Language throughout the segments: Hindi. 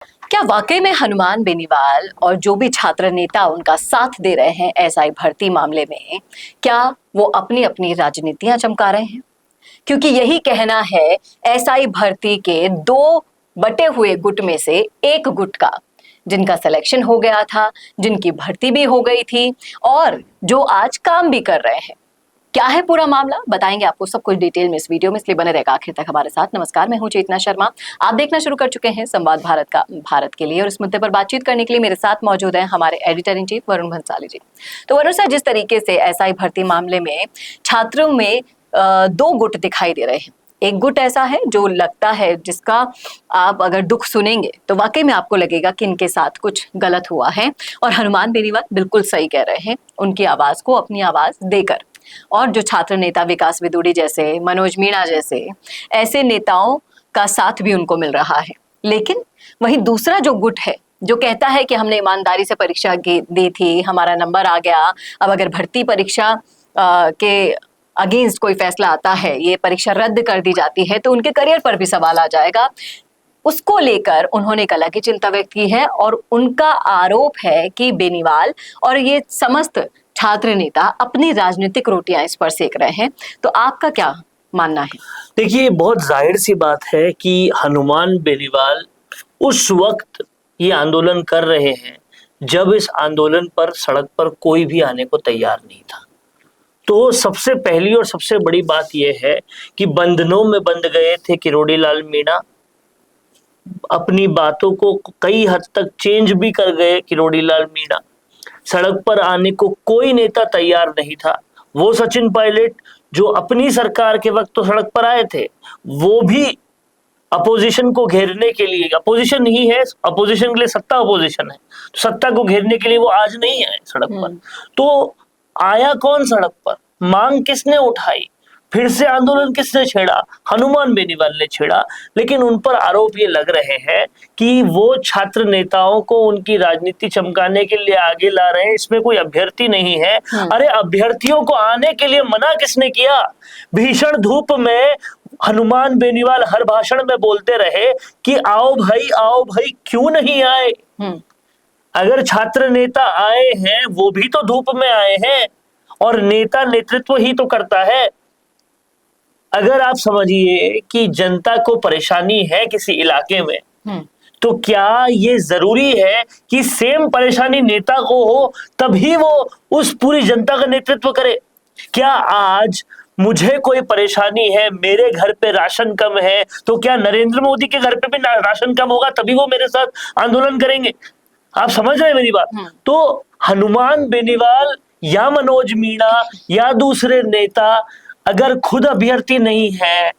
क्या वाकई में हनुमान बेनीवाल और जो भी छात्र नेता उनका साथ दे रहे हैं एसआई भर्ती मामले में, क्या वो अपनी अपनी राजनीतियां चमका रहे हैं? क्योंकि यही कहना है एसआई भर्ती के दो बटे हुए गुट में से एक गुट का, जिनका सिलेक्शन हो गया था, जिनकी भर्ती भी हो गई थी और जो आज काम भी कर रहे हैं। क्या है पूरा मामला, बताएंगे आपको सब कुछ डिटेल में इस वीडियो में, इसलिए बने रहेगा आखिर तक हमारे साथ। नमस्कार, मैं हूं चेतना शर्मा। आप देखना शुरू कर चुके हैं संवाद भारत का भारत के लिए, और इस मुद्दे पर बातचीत करने के लिए मेरे साथ मौजूद हैं हमारे editor in chief Varun Bhansali ji. तो वरुण सर, जिस तरीके से एसआई भर्ती मामले में छात्रों में दो गुट दिखाई दे रहे हैं। एक गुट ऐसा है जो लगता है, जिसका आप अगर दुख सुनेंगे तो वाकई में आपको लगेगा कि इनके साथ कुछ गलत हुआ है, और हनुमान बेनीवाल बिल्कुल सही कह रहे हैं उनकी आवाज को अपनी आवाज देकर। और जो छात्र नेता विकास विदुड़ी जैसे, मनोज मीणा जैसे ऐसे नेताओं का साथ भी उनको मिल रहा है। लेकिन वही दूसरा जो गुट है जो कहता है कि हमने ईमानदारी से परीक्षा दी थी, हमारा नंबर आ गया, अब अगर भर्ती परीक्षा के अगेंस्ट कोई फैसला आता है, ये परीक्षा रद्द कर दी जाती है, तो उनके करियर पर भी सवाल आ जाएगा। उसको लेकर उन्होंने एक अलग ही चिंता व्यक्त की है, और उनका आरोप है कि बेनीवाल और ये समस्त छात्र नेता अपनी राजनीतिक रोटियां इस पर सेक रहे हैं। तो आपका क्या मानना है? देखिए, बहुत जाहिर सी बात है कि हनुमान बेनीवाल उस वक्त ये आंदोलन कर रहे हैं जब इस आंदोलन पर सड़क पर कोई भी आने को तैयार नहीं था। तो सबसे पहली और सबसे बड़ी बात यह है कि बंधनों में बंध गए थे किरोड़ी लाल मीणा। अपनी बातों को कई हद तक चेंज भी कर गए किरोड़ी लाल मीणा। सड़क पर आने को कोई नेता तैयार नहीं था। वो सचिन पायलट जो अपनी सरकार के वक्त तो सड़क पर आए थे, वो भी अपोजिशन को घेरने के लिए, अपोजिशन ही है, अपोजिशन के लिए सत्ता अपोजिशन है, तो सत्ता को घेरने के लिए वो आज नहीं आए सड़क पर। तो आया कौन सड़क पर? मांग किसने उठाई? फिर से आंदोलन किसने छेड़ा? हनुमान बेनीवाल ने छेड़ा। लेकिन उन पर आरोप ये लग रहे हैं कि वो छात्र नेताओं को उनकी राजनीति चमकाने के लिए आगे ला रहे हैं। इसमें कोई अभ्यर्थी नहीं है। अरे, अभ्यर्थियों को आने के लिए मना किसने किया? भीषण धूप में हनुमान बेनीवाल हर भाषण में बोलते रहे कि आओ भाई, क्यों नहीं आए? अगर छात्र नेता आए हैं, वो भी तो धूप में आए हैं, और नेता नेतृत्व ही तो करता है। अगर आप समझिए कि जनता को परेशानी है किसी इलाके में, तो क्या ये जरूरी है कि सेम परेशानी नेता को हो तभी वो उस पूरी जनता का नेतृत्व करे? क्या आज मुझे कोई परेशानी है, मेरे घर पे राशन कम है, तो क्या नरेंद्र मोदी के घर पे भी राशन कम होगा तभी वो मेरे साथ आंदोलन करेंगे? आप समझ रहे हैं मेरी बात? तो हनुमान बेनीवाल या मनोज मीणा या दूसरे नेता अगर खुद अभ्यर्थी नहीं है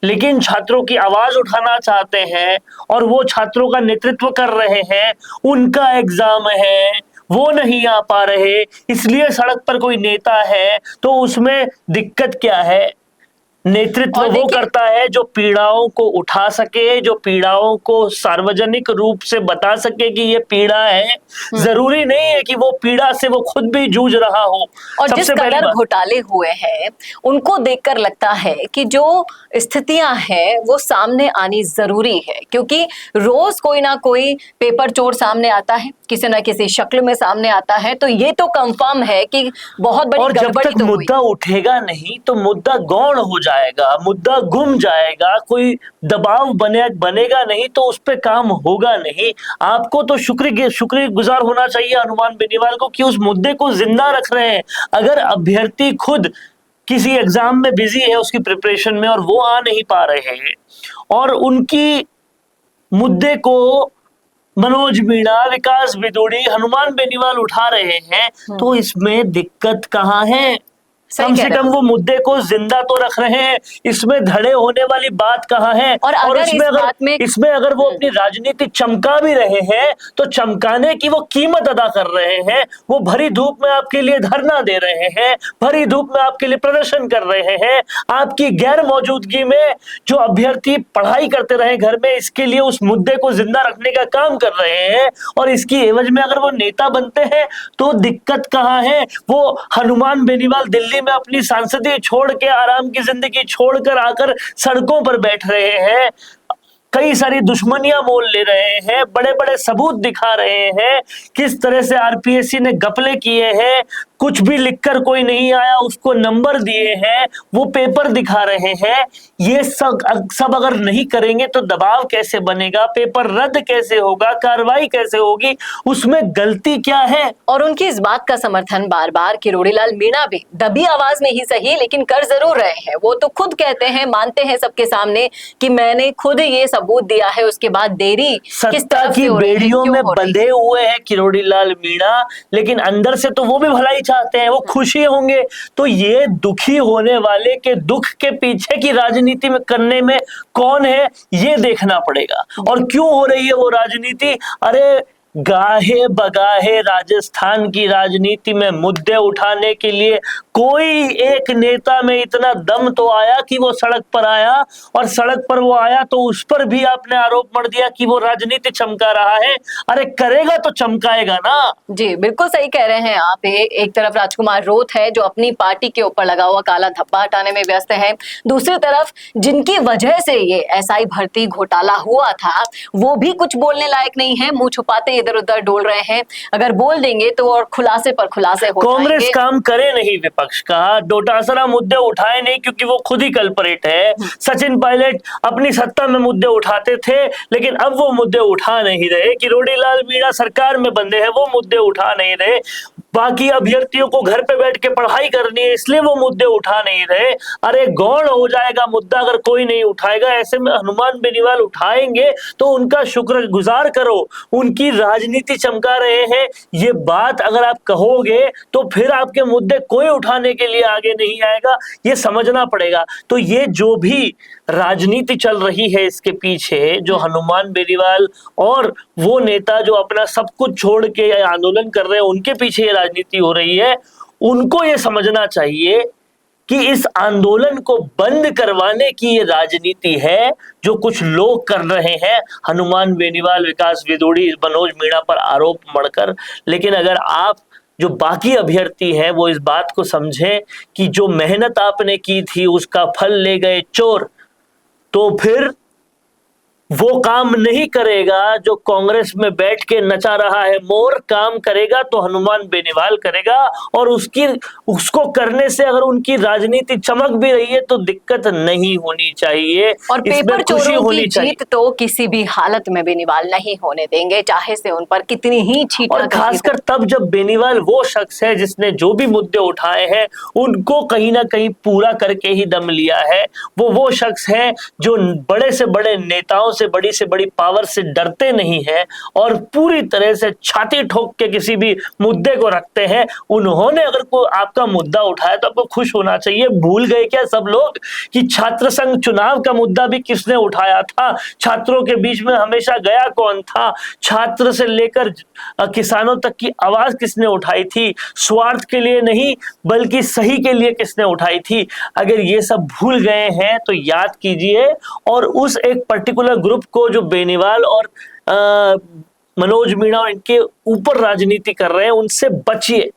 लेकिन छात्रों की आवाज उठाना चाहते हैं और वो छात्रों का नेतृत्व कर रहे हैं, उनका एग्जाम है, वो नहीं आ पा रहे, इसलिए सड़क पर कोई नेता है, तो उसमें दिक्कत क्या है? नेतृत्व वो करता है जो पीड़ाओं को उठा सके, जो पीड़ाओं को सार्वजनिक रूप से बता सके कि ये पीड़ा है। जरूरी नहीं है कि वो पीड़ा से वो खुद भी जूझ रहा हो। और जिस कदर घोटाले हुए हैं, उनको देखकर लगता है कि जो स्थितियां हैं वो सामने आनी जरूरी है, क्योंकि रोज कोई ना कोई पेपर चोर सामने आता है, किसी ना किसी शक्ल में सामने आता है। तो ये तो कंफर्म है कि बहुत बड़ी और जब तक मुद्दा उठेगा नहीं तो मुद्दा गौण हो जाएगा, मुद्दा गुम जाएगा, कोई दबाव बनेगा नहीं, तो उस पर काम होगा नहीं। आपको तो शुक्रगुजार होना चाहिए हनुमान बेनीवाल को कि उस मुद्दे को जिंदा रख रहे हैं। अगर अभ्यर्थी खुद किसी एग्जाम में बिजी है, उसकी प्रिपरेशन में, और वो आ नहीं पा रहे हैं और उनकी मुद्दे को मनोज मीणा, विकास विदुड़ी, हनुमान बेनीवाल उठा रहे हैं, तो इसमें दिक्कत कहाँ है? कम से कम वो मुद्दे को जिंदा तो रख रहे हैं। इसमें धड़े होने वाली बात कहाँ है? और इसमें अगर वो अपनी राजनीति चमका भी रहे हैं तो चमकाने की वो कीमत अदा कर रहे हैं। वो भरी धूप में आपके लिए धरना दे रहे हैं, भरी धूप में आपके लिए प्रदर्शन कर रहे हैं। आपकी गैर मौजूदगी में जो अभ्यर्थी पढ़ाई करते रहे घर में, इसके लिए उस मुद्दे को जिंदा रखने का काम कर रहे हैं, और इसकी एवज में अगर वो नेता बनते हैं तो दिक्कत कहाँ है? वो हनुमान बेनीवाल दिल्ली में अपनी सांसदीय छोड़ के, आराम की जिंदगी छोड़कर आकर सड़कों पर बैठ रहे हैं। कई सारी दुश्मनियां मोल ले रहे हैं, बड़े बड़े सबूत दिखा रहे हैं, किस तरह से आरपीएससी ने घपले किए हैं, कुछ भी लिखकर कोई नहीं आया उसको नंबर दिए हैं, वो पेपर दिखा रहे हैं। ये सब अगर नहीं करेंगे तो दबाव कैसे बनेगा, पेपर रद्द कैसे होगा, कार्रवाई कैसे होगी, उसमें गलती क्या है? और उनकी इस बात का समर्थन बार बार किरोड़ीलाल मीणा भी दबी आवाज में ही सही लेकिन कर जरूर रहे हैं। वो तो खुद कहते हैं, मानते हैं सबके सामने कि मैंने खुद ये सबूत दिया है, उसके बाद देरी किस सत्ता तरफ से की हो रही है, बेड़ियों क्यों में हो रही है? बंधे हुए हैं किरोड़ीलाल मीणा, लेकिन अंदर से तो वो भी भलाई चाहते हैं, वो खुशी होंगे। तो ये दुखी होने वाले के दुख के पीछे की राजनीति में करने में कौन है, ये देखना पड़ेगा। और क्यों हो रही है वो राजनीति? अरे गाहे बगाहे राजस्थान की राजनीति में मुद्दे उठाने के लिए कोई एक नेता में इतना दम तो आया कि वो सड़क पर आया, और सड़क पर वो आया तो उस पर भी आपने आरोप मढ़ दिया कि वो राजनीति चमका रहा है। अरे करेगा तो चमकाएगा ना। जी बिल्कुल सही कह रहे हैं आप। एक तरफ राजकुमार रोथ है जो अपनी पार्टी के ऊपर लगा हुआ काला धब्बा हटाने में व्यस्त है, दूसरी तरफ जिनकी वजह से ये एसआई भर्ती घोटाला हुआ था वो भी कुछ बोलने लायक नहीं है, मुंह छुपाते इधर उधर डोल रहे हैं। अगर बोल देंगे तो और खुलासे पर खुलासे हो कांग्रेस जाएंगे। काम करे नहीं विपक्ष का, डोटासरा मुद्दे उठाए नहीं क्योंकि वो खुद ही कल्परेट है। सचिन पायलट अपनी सत्ता में मुद्दे उठाते थे लेकिन अब वो मुद्दे उठा नहीं रहे। किरोड़ीलाल मीणा सरकार में बंदे हैं, वो मुद्दे उठा नहीं रहे। बाकी अभ्यर्थियों को घर पे बैठ के पढ़ाई करनी है इसलिए वो मुद्दे उठा नहीं रहे। अरे गौण हो जाएगा मुद्दा अगर कोई नहीं उठाएगा। ऐसे में हनुमान बेनीवाल उठाएंगे तो उनका शुक्रगुजार करो, उनकी राजनीति चमका रहे हैं। ये बात अगर आप कहोगे तो फिर आपके मुद्दे कोई उठाने के लिए आगे नहीं आएगा, ये समझना पड़ेगा। तो ये जो भी राजनीति चल रही है इसके पीछे, जो हनुमान बेनीवाल और वो नेता जो अपना सब कुछ छोड़ के आंदोलन कर रहे हैं उनके पीछे ये राजनीति हो रही है, उनको ये समझना चाहिए कि इस आंदोलन को बंद करवाने की ये राजनीति है जो कुछ लोग कर रहे हैं, हनुमान बेनीवाल, विकास विदोड़ी, मनोज मीणा पर आरोप मढ़कर। लेकिन अगर आप जो बाकी अभ्यर्थी हैं वो इस बात को समझें कि जो मेहनत आपने की थी उसका फल ले गए चोर, तो फिर वो काम नहीं करेगा जो कांग्रेस में बैठ के नचा रहा है मोर। काम करेगा तो हनुमान बेनीवाल करेगा, और उसको करने से अगर उनकी राजनीति चमक भी रही है तो दिक्कत नहीं होनी चाहिए। और पेपर खुशी चोरों होनी की चाहिए। जीत तो किसी भी हालत में बेनीवाल नहीं होने देंगे, चाहे से उन पर कितनी ही छीटा और खासकर तब जब बेनीवाल वो शख्स है जिसने जो भी मुद्दे उठाए हैं उनको कहीं ना कहीं पूरा करके ही दम लिया है। वो शख्स है जो बड़े से बड़े नेताओं से बड़ी पावर से डरते नहीं है और पूरी तरह से छाती ठोक के किसी भी मुद्दे को रखते हैं। उन्होंने अगर कोई आपका मुद्दा उठाया तो आपको खुश होना चाहिए। भूल गए क्या सब लोग कि छात्र संघ चुनाव का मुद्दा भी किसने उठाया था? छात्रों के बीच में हमेशा गया कौन था? छात्र से लेकर किसानों तक की आवाज किसने उठाई थी? स्वार्थ के लिए नहीं बल्कि सही के लिए किसने उठाई थी? अगर ये सब भूल गए हैं तो याद कीजिए और उस एक पर्टिकुलर ग्रुप को जो बेनीवाल और मनोज मीणा और इनके ऊपर राजनीति कर रहे हैं उनसे बचिए।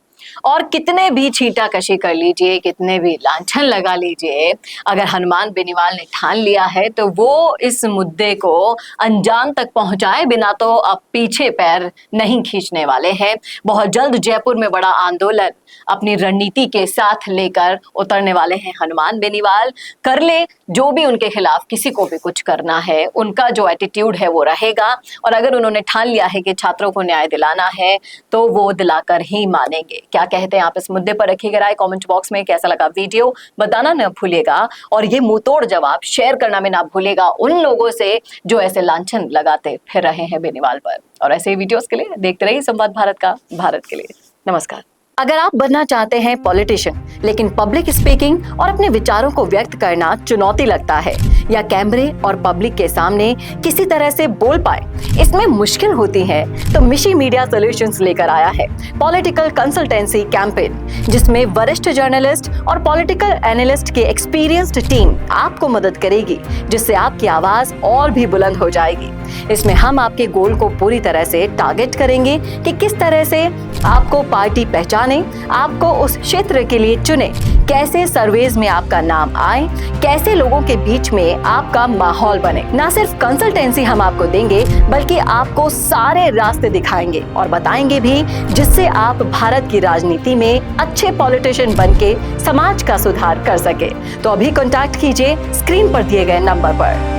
और कितने भी छींटाकशी कर लीजिए, कितने भी लांछन लगा लीजिए, अगर हनुमान बेनीवाल ने ठान लिया है तो वो इस मुद्दे को अंजाम तक पहुंचाए बिना तो अब पीछे पैर नहीं खींचने वाले हैं। बहुत जल्द जयपुर में बड़ा आंदोलन अपनी रणनीति के साथ लेकर उतरने वाले हैं हनुमान बेनीवाल। कर ले जो भी उनके खिलाफ किसी को भी कुछ करना है, उनका जो एटीट्यूड है वो रहेगा। और अगर उन्होंने ठान लिया है कि छात्रों को न्याय दिलाना है तो वो दिलाकर ही मानेंगे। क्या कहते हैं आप इस मुद्दे पर? रखिएगा राय कमेंट बॉक्स में। कैसा लगा वीडियो बताना न भूलिएगा, और ये मुंहतोड़ जवाब शेयर करना में ना भूलिएगा उन लोगों से जो ऐसे लांछन लगाते फिर रहे हैं बेनीवाल पर। और ऐसे ही वीडियोस के लिए देखते रहिए संवाद भारत का, भारत के लिए। नमस्कार। अगर आप बनना चाहते हैं पॉलिटिशियन लेकिन पब्लिक स्पीकिंग और अपने विचारों को व्यक्त करना चुनौती लगता है, या कैमरे और पब्लिक के सामने किसी तरह से बोल पाए इसमें मुश्किल होती है, तो मिशी मीडिया सॉल्यूशंस लेकर आया है पॉलिटिकल कंसल्टेंसी कैंपेन, जिसमें वरिष्ठ जर्नलिस्ट और पॉलिटिकल एनालिस्ट की एक्सपीरियंस्ड टीम आपको मदद करेगी, जिससे आपकी आवाज और भी बुलंद हो जाएगी। इसमें हम आपके गोल को पूरी तरह से टारगेट करेंगे कि किस तरह से आपको पार्टी पहचान जाने, आपको उस क्षेत्र के लिए चुने, कैसे सर्वेज में आपका नाम आए, कैसे लोगों के बीच में आपका माहौल बने। ना सिर्फ कंसल्टेंसी हम आपको देंगे, बल्कि आपको सारे रास्ते दिखाएंगे और बताएंगे भी, जिससे आप भारत की राजनीति में अच्छे पॉलिटिशियन बनके समाज का सुधार कर सके। तो अभी कांटेक्ट कीजिए स्क्रीन पर दिए गए नंबर पर।